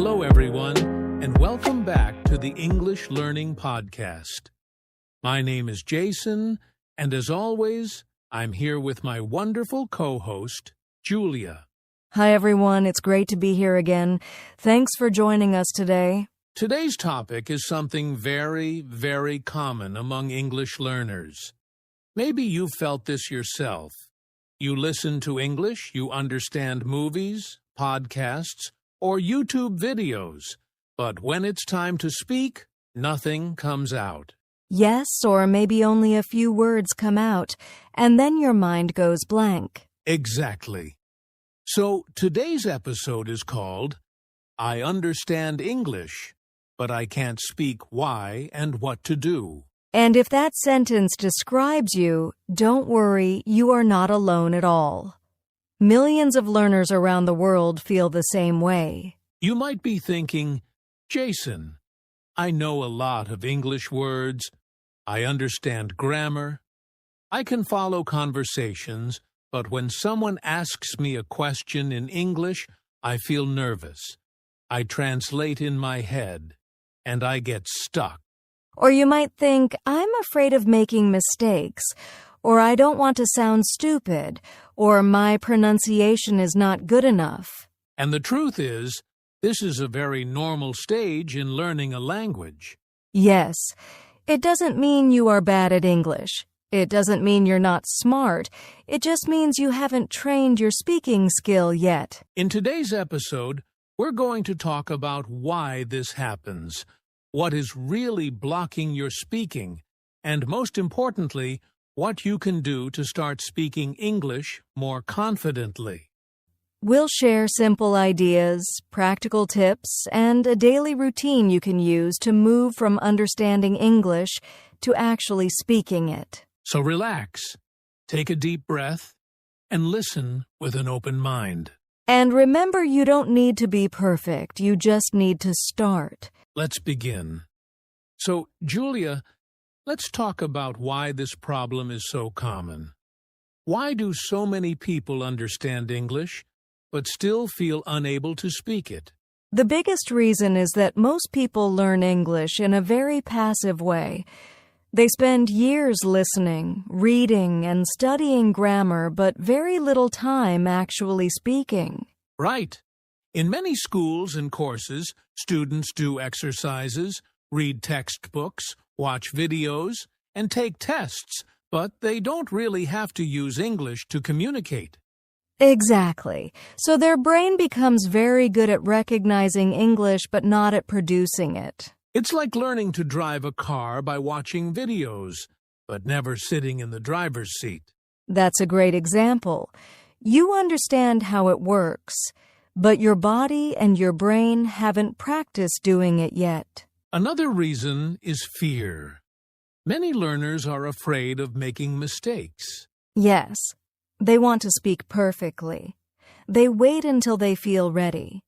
Hello, everyone, and welcome back to the English Learning Podcast. My name is Jason, and as always, I'm here with my wonderful co-host, Julia. Hi, everyone. It's great to be here again. Thanks for joining us today. Today's topic is something very, very common among English learners. Maybe you've felt this yourself. You listen to English, you understand movies, podcasts, or YouTube videos, but when it's time to speak, nothing comes out. Yes, or maybe only a few words come out, and then your mind goes blank. Exactly. So today's episode is called, I Understand English, but I Can't Speak Why and What to Do. And if that sentence describes you, don't worry, you are not alone at all. Millions of learners around the world feel the same way. You might be thinking, Jason, I know a lot of English words, I understand grammar, I can follow conversations, but when someone asks me a question in English, I feel nervous. I translate in my head, and I get stuck. Or you might think, I'm afraid of making mistakes, or I don't want to sound stupid, or my pronunciation is not good enough. And the truth is, this is a very normal stage in learning a language. Yes, it doesn't mean you are bad at English. It doesn't mean you're not smart. It just means you haven't trained your speaking skill yet. In today's episode, we're going to talk about why this happens, what is really blocking your speaking, and most importantly, what you can do to start speaking English more confidently. We'll share simple ideas, practical tips, and a daily routine you can use to move from understanding English to actually speaking it. So relax, take a deep breath, and listen with an open mind. And remember, you don't need to be perfect. You just need to start. Let's begin. So, Julia, let's talk about why this problem is so common. Why do so many people understand English, but still feel unable to speak it? The biggest reason is that most people learn English in a very passive way. They spend years listening, reading, and studying grammar, but very little time actually speaking. Right. In many schools and courses, students do exercises, read textbooks, watch videos, and take tests, but they don't really have to use English to communicate. Exactly. So their brain becomes very good at recognizing English but not at producing it. It's like learning to drive a car by watching videos, but never sitting in the driver's seat. That's a great example. You understand how it works, but your body and your brain haven't practiced doing it yet. Another reason is fear. Many learners are afraid of making mistakes. Yes, they want to speak perfectly. They wait until they feel ready.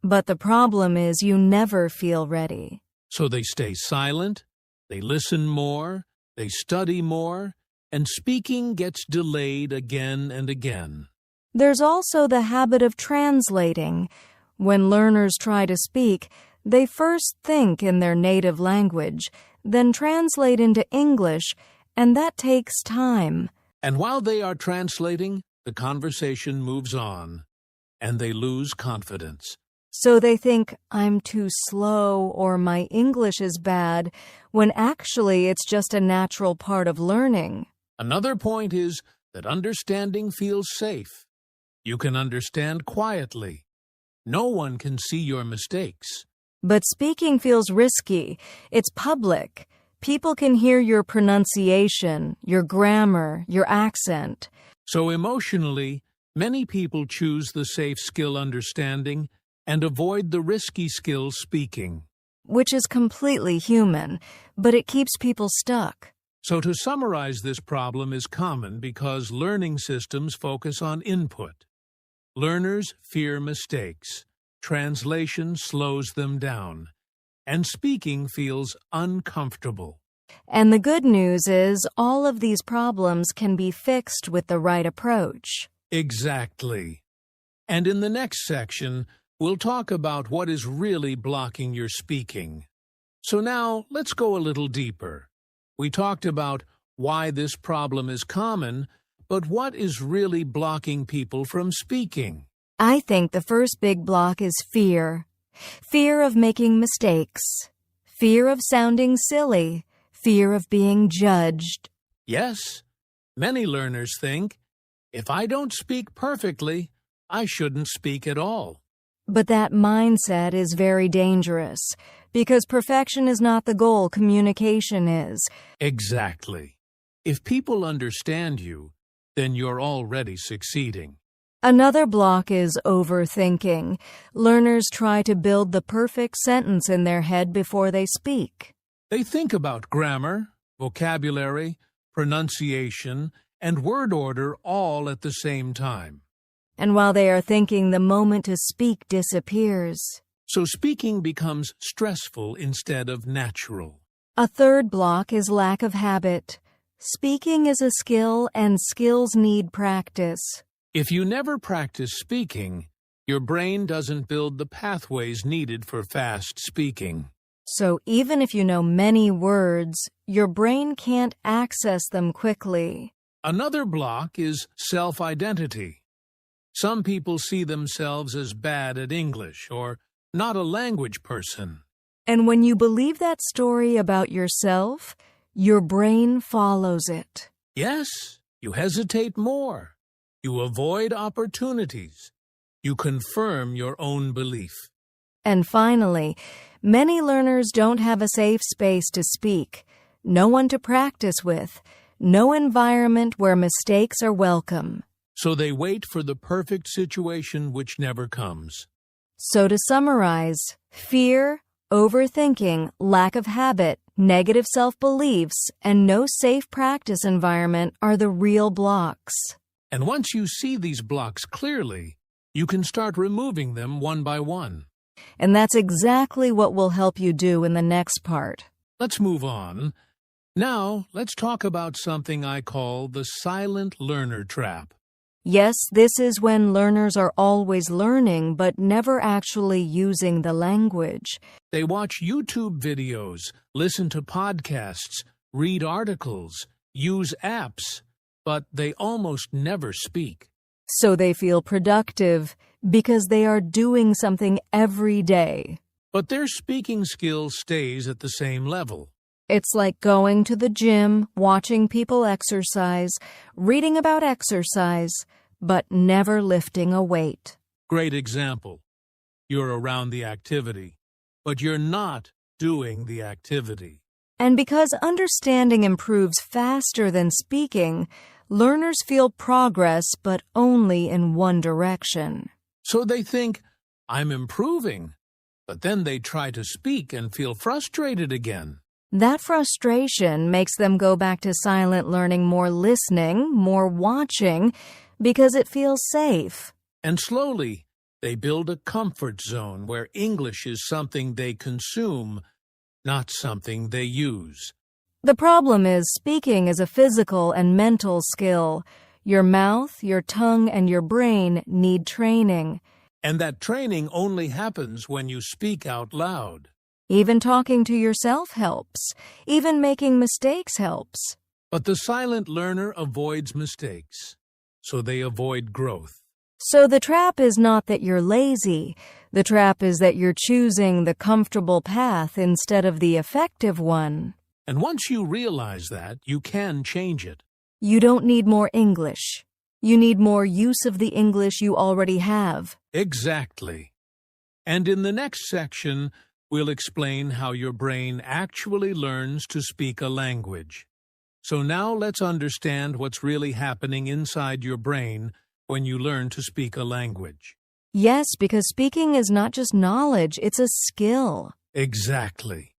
But the problem is you never feel ready. So they stay silent, they listen more, they study more, and speaking gets delayed again and again. There's also the habit of translating. When learners try to speak, they first think in their native language, then translate into English, and that takes time. And while they are translating, the conversation moves on, and they lose confidence. So they think, I'm too slow or my English is bad, when actually it's just a natural part of learning. Another point is that understanding feels safe. You can understand quietly. No one can see your mistakes. But speaking feels risky. It's public. People can hear your pronunciation, your grammar, your accent. So emotionally, many people choose the safe skill understanding and avoid the risky skill speaking. Which is completely human, but it keeps people stuck. So to summarize, this problem is common because learning systems focus on input. Learners fear mistakes. Translation slows them down. And speaking feels uncomfortable. And the good news is all of these problems can be fixed with the right approach. Exactly. And in the next section, we'll talk about what is really blocking your speaking. So now, let's go a little deeper. We talked about why this problem is common, but what is really blocking people from speaking? I think the first big block is fear. Fear of making mistakes. Fear of sounding silly. Fear of being judged. Yes, many learners think, if I don't speak perfectly, I shouldn't speak at all. But that mindset is very dangerous, because perfection is not the goal, communication is. Exactly. If people understand you, then you're already succeeding. Another block is overthinking. Learners try to build the perfect sentence in their head before they speak. They think about grammar, vocabulary, pronunciation, and word order all at the same time. And while they are thinking, the moment to speak disappears. So speaking becomes stressful instead of natural. A third block is lack of habit. Speaking is a skill, and skills need practice. If you never practice speaking, your brain doesn't build the pathways needed for fast speaking. So even if you know many words, your brain can't access them quickly. Another block is self-identity. Some people see themselves as bad at English or not a language person. And when you believe that story about yourself, your brain follows it. Yes, you hesitate more. You avoid opportunities. You confirm your own belief. And finally, many learners don't have a safe space to speak, no one to practice with, no environment where mistakes are welcome. So they wait for the perfect situation which never comes. So to summarize, fear, overthinking, lack of habit, negative self-beliefs, and no safe practice environment are the real blocks. And once you see these blocks clearly, you can start removing them one by one. And that's exactly what we'll help you do in the next part. Let's move on. Now, let's talk about something I call the silent learner trap. Yes, this is when learners are always learning but never actually using the language. They watch YouTube videos, listen to podcasts, read articles, use apps, but they almost never speak. So they feel productive because they are doing something every day. But their speaking skill stays at the same level. It's like going to the gym, watching people exercise, reading about exercise, but never lifting a weight. Great example. You're around the activity, but you're not doing the activity. And because understanding improves faster than speaking, learners feel progress but only in one direction. So they think, I'm improving, but then they try to speak and feel frustrated again. That frustration makes them go back to silent learning, more listening, more watching, because it feels safe. And slowly, they build a comfort zone where English is something they consume, not something they use. The problem is speaking is a physical and mental skill. Your mouth, your tongue, and your brain need training. And that training only happens when you speak out loud. Even talking to yourself helps. Even making mistakes helps. But the silent learner avoids mistakes, so they avoid growth. So the trap is not that you're lazy. The trap is that you're choosing the comfortable path instead of the effective one. And once you realize that, you can change it. You don't need more English. You need more use of the English you already have. Exactly. And in the next section, we'll explain how your brain actually learns to speak a language. So now let's understand what's really happening inside your brain when you learn to speak a language. Yes, because speaking is not just knowledge, it's a skill. Exactly.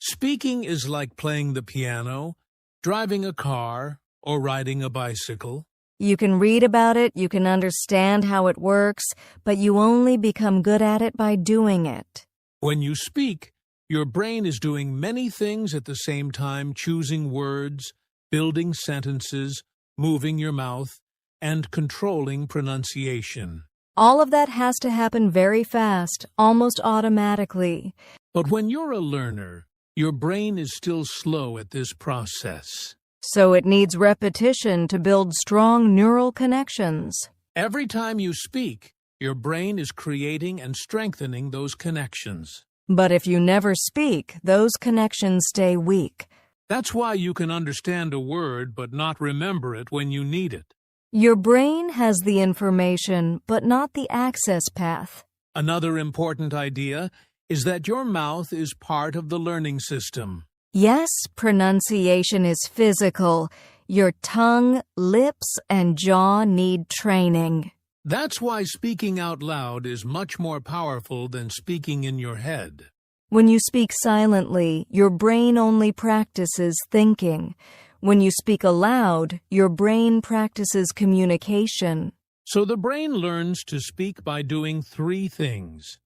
Speaking is like playing the piano, driving a car, or riding a bicycle. You can read about it, you can understand how it works, but you only become good at it by doing it. When you speak, your brain is doing many things at the same time, choosing words, building sentences, moving your mouth, and controlling pronunciation. All of that has to happen very fast, almost automatically. But when you're a learner, your brain is still slow at this process. So it needs repetition to build strong neural connections. Every time you speak, your brain is creating and strengthening those connections. But if you never speak, those connections stay weak. That's why you can understand a word but not remember it when you need it. Your brain has the information, but not the access path. Another important idea is that your mouth is part of the learning system. Yes, pronunciation is physical. Your tongue, lips, and jaw need training. That's why speaking out loud is much more powerful than speaking in your head. When you speak silently, your brain only practices thinking. When you speak aloud, your brain practices communication. So the brain learns to speak by doing 3 things: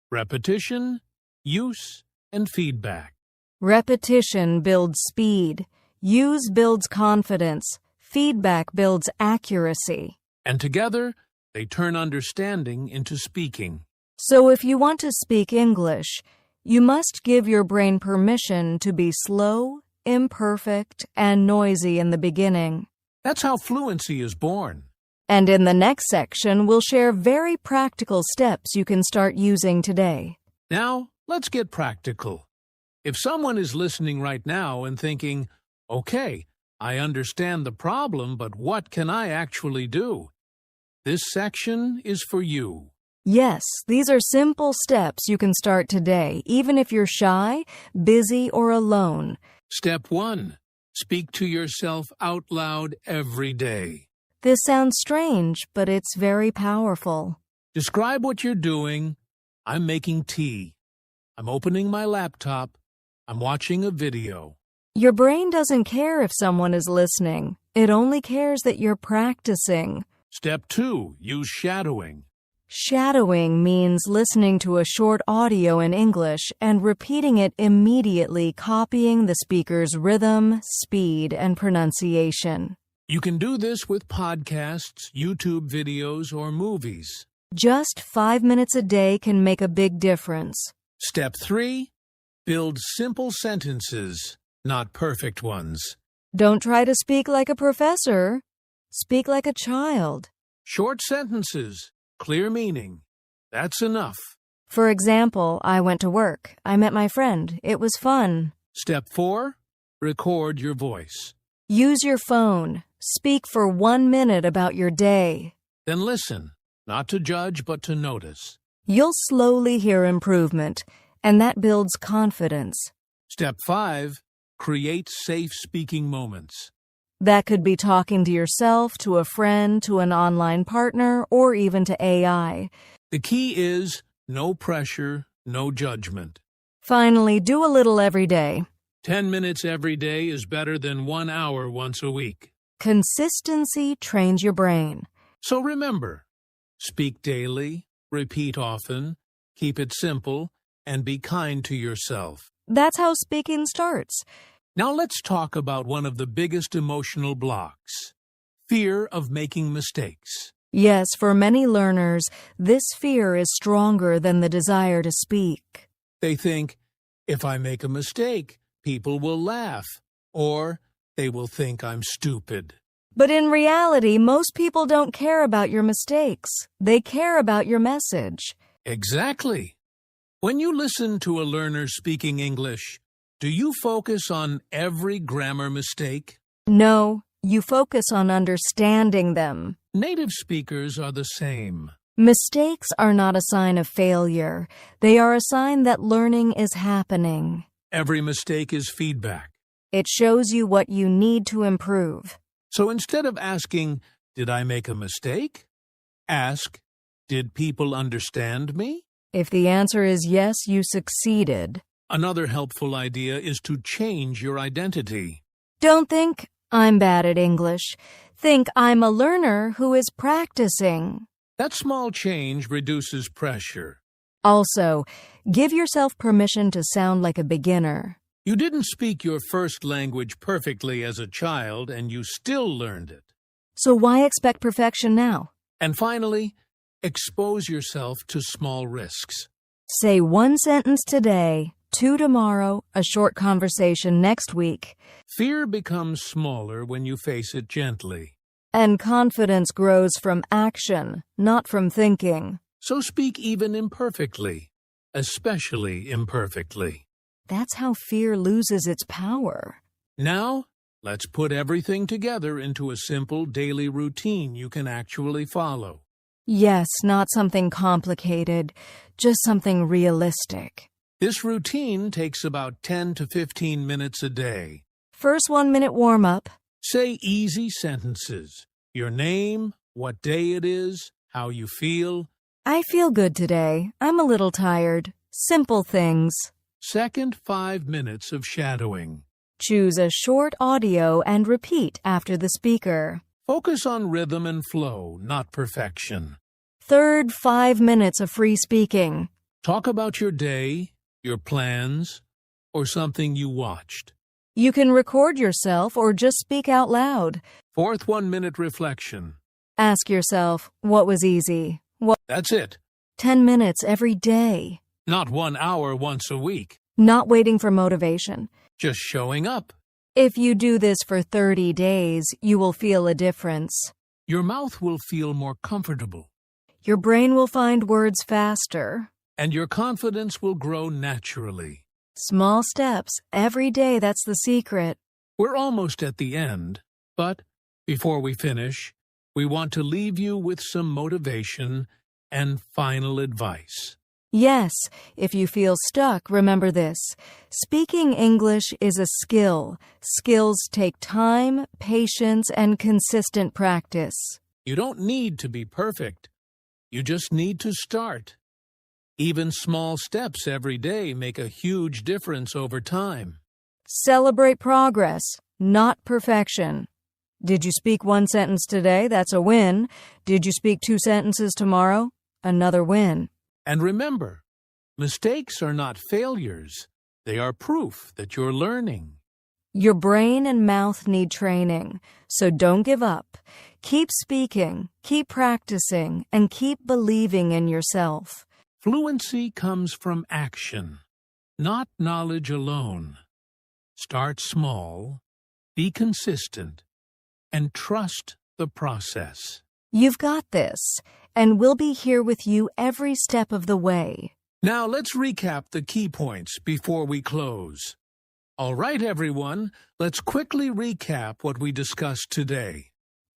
repetition, use, and feedback. Repetition builds speed. Use builds confidence. Feedback builds accuracy. And together, they turn understanding into speaking. So if you want to speak English, you must give your brain permission to be slow, imperfect, and noisy in the beginning. That's how fluency is born. And in the next section, we'll share very practical steps you can start using today. Now, let's get practical. If someone is listening right now and thinking, okay, I understand the problem, but what can I actually do? This section is for you. Yes, these are simple steps you can start today, even if you're shy, busy, or alone. Step 1. Speak to yourself out loud every day. This sounds strange, but it's very powerful. Describe what you're doing. I'm making tea. I'm opening my laptop. I'm watching a video. Your brain doesn't care if someone is listening. It only cares that you're practicing. Step 2. Use shadowing. Shadowing means listening to a short audio in English and repeating it immediately, copying the speaker's rhythm, speed, and pronunciation. You can do this with podcasts, YouTube videos, or movies. Just 5 minutes a day can make a big difference. Step 3. Build simple sentences, not perfect ones. Don't try to speak like a professor. Speak like a child. Short sentences, clear meaning. That's enough. For example, I went to work. I met my friend. It was fun. Step 4. Record your voice. Use your phone. Speak for 1 minute about your day. Then listen, not to judge but to notice. You'll slowly hear improvement, and that builds confidence. Step 5. Create safe speaking moments. That could be talking to yourself, to a friend, to an online partner, or even to AI. The key is no pressure, no judgment. Finally, do a little every day. 10 minutes every day is better than 1 hour once a week. Consistency trains your brain. So remember, speak daily, repeat often, keep it simple, and be kind to yourself. That's how speaking starts. Now let's talk about one of the biggest emotional blocks: fear of making mistakes. Yes, for many learners, this fear is stronger than the desire to speak. They think, if I make a mistake, people will laugh, or they will think I'm stupid. But in reality, most people don't care about your mistakes. They care about your message. Exactly. When you listen to a learner speaking English, do you focus on every grammar mistake? No, you focus on understanding them. Native speakers are the same. Mistakes are not a sign of failure. They are a sign that learning is happening. Every mistake is feedback. It shows you what you need to improve. So instead of asking, did I make a mistake? Ask, did people understand me? If the answer is yes, you succeeded. Another helpful idea is to change your identity. Don't think, I'm bad at English. Think, I'm a learner who is practicing. That small change reduces pressure. Also, give yourself permission to sound like a beginner. You didn't speak your first language perfectly as a child, and you still learned it. So why expect perfection now? And finally, Expose yourself to small risks. Say 1 sentence today, 2 tomorrow, a short conversation next week. Fear becomes smaller when you face it gently. And confidence grows from action, not from thinking. So speak even imperfectly, especially imperfectly. That's how fear loses its power. Now, let's put everything together into a simple daily routine you can actually follow. Yes, not something complicated, just something realistic. This routine takes about 10 to 15 minutes a day. First 1-minute warm-up. Say easy sentences. Your name, what day it is, how you feel. I feel good today. I'm a little tired. Simple things. Second, 5 minutes of shadowing. Choose a short audio and repeat after the speaker. Focus on rhythm and flow, not perfection. Third, 5 minutes of free speaking. Talk about your day, your plans, or something you watched. You can record yourself or just speak out loud. Fourth, 1-minute reflection. Ask yourself, what was easy? That's it. 10 minutes every day. Not 1 hour once a week. Not waiting for motivation. Just showing up. If you do this for 30 days, you will feel a difference. Your mouth will feel more comfortable. Your brain will find words faster. And your confidence will grow naturally. Small steps every day, that's the secret. We're almost at the end, but before we finish, we want to leave you with some motivation and final advice. Yes, if you feel stuck, remember this. Speaking English is a skill. Skills take time, patience, and consistent practice. You don't need to be perfect. You just need to start. Even small steps every day make a huge difference over time. Celebrate progress, not perfection. Did you speak 1 sentence today? That's a win. Did you speak 2 sentences tomorrow? Another win. And remember, mistakes are not failures. They are proof that you're learning. Your brain and mouth need training, so don't give up. Keep speaking, keep practicing, and keep believing in yourself. Fluency comes from action, not knowledge alone. Start small, be consistent, and trust the process. You've got this, and we'll be here with you every step of the way. Now let's recap the key points before we close. All right, everyone, let's quickly recap what we discussed today.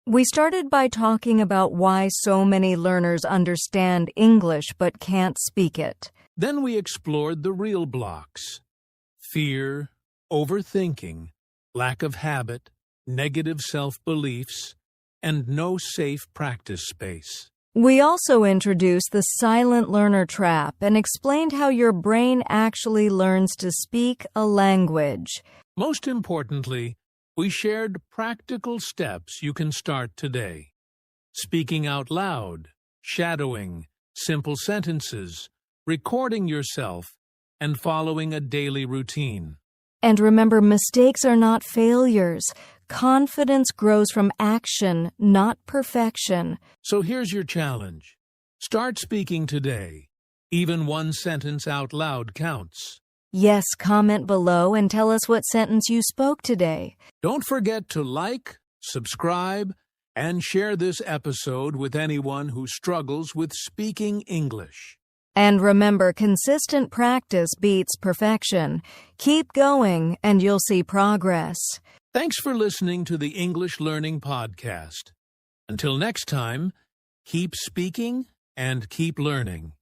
We started by talking about why so many learners understand English but can't speak it. Then we explored the real blocks: fear, overthinking, lack of habit, negative self-beliefs, and no safe practice space. We also introduced the silent learner trap and explained how your brain actually learns to speak a language. Most importantly, we shared practical steps you can start today. Speaking out loud, shadowing, simple sentences, recording yourself, and following a daily routine. And remember, mistakes are not failures. Confidence grows from action, not perfection. So here's your challenge. Start speaking today. Even 1 sentence out loud counts. Yes, comment below and tell us what sentence you spoke today. Don't forget to like, subscribe, and share this episode with anyone who struggles with speaking English. And remember, consistent practice beats perfection. Keep going and you'll see progress. Thanks for listening to the English Learning Podcast. Until next time, keep speaking and keep learning.